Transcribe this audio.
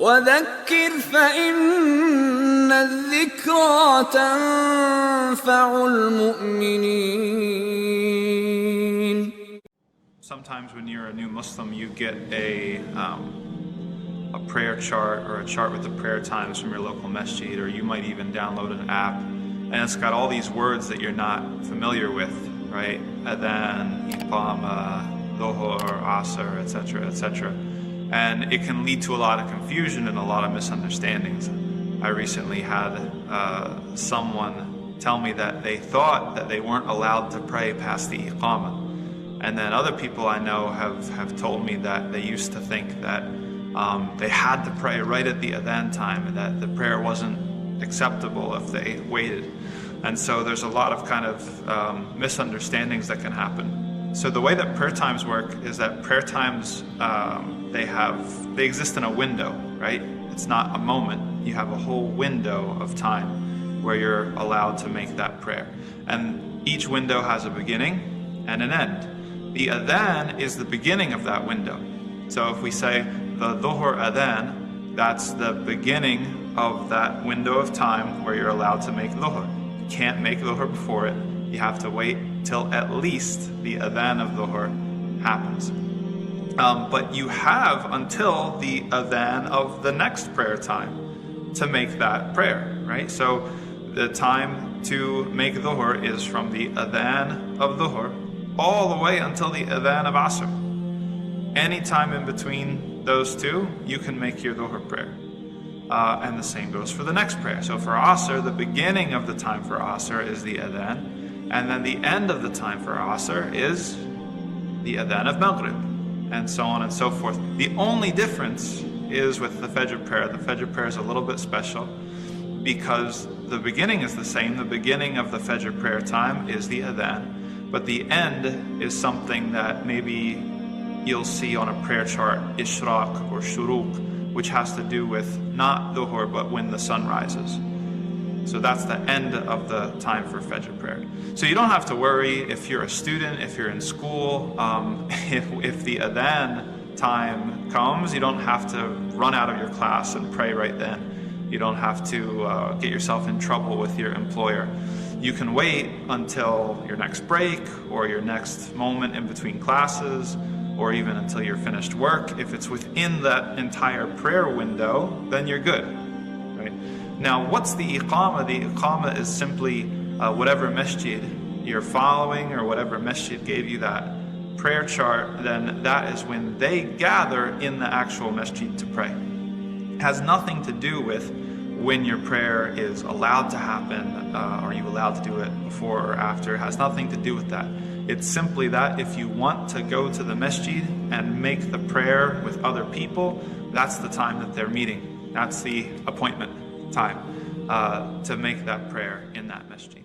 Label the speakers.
Speaker 1: وذكر فإن الذكرى تنفع المؤمنين.
Speaker 2: Sometimes when you're a new Muslim, you get a prayer chart or a chart with the prayer times from your local masjid, or you might even download an app, and it's got all these words that you're not familiar with, right? Adhan, Iqama, Dhuhr, Asr, etc., etc. And it can lead to a lot of confusion and a lot of misunderstandings. I recently had someone tell me that they thought that they weren't allowed to pray past the Iqama. And then other people I know have told me that they used to think that they had to pray right at the adhan time, and that the prayer wasn't acceptable if they waited. And so there's a lot of kind of misunderstandings that can happen. So the way that prayer times work is that prayer times, they exist in a window, right? It's not a moment. You have a whole window of time where you're allowed to make that prayer. And each window has a beginning and an end. The adhan is the beginning of that window. So if we say the dhuhr adhan, that's the beginning of that window of time where you're allowed to make dhuhr. You can't make dhuhr before it. You have to wait till at least the adhan of dhuhr happens. But you have until the adhan of the next prayer time to make that prayer, right? So the time to make dhuhr is from the adhan of dhuhr all the way until the adhan of asr. Any time in between those two, you can make your dhuhr prayer. And the same goes for the next prayer. So for asr, the beginning of the time for asr is the adhan, and then the end of the time for asr is the adhan of maghrib, and so on and so forth. The only difference is with the fajr prayer. The fajr prayer is a little bit special because the beginning is the same. The beginning of the fajr prayer time is the adhan, but the end is something that maybe you'll see on a prayer chart, ishraq or shuruq, which has to do with not dhuhr, but when the sun rises. So that's the end of the time for fajr prayer. So you don't have to worry if you're a student, if you're in school, if the adhan time comes, you don't have to run out of your class and pray right then. You don't have to get yourself in trouble with your employer. You can wait until your next break or your next moment in between classes, or even until you're finished work. If it's within that entire prayer window, then you're good, right? Now, what's the iqama? The iqama is simply whatever masjid you're following, or whatever masjid gave you that prayer chart, then that is when they gather in the actual masjid to pray. It has nothing to do with when your prayer is allowed to happen. Are you allowed to do it before or after? It has nothing to do with that. It's simply that if you want to go to the masjid and make the prayer with other people, that's the time that they're meeting. That's the appointment time to make that prayer in that masjid.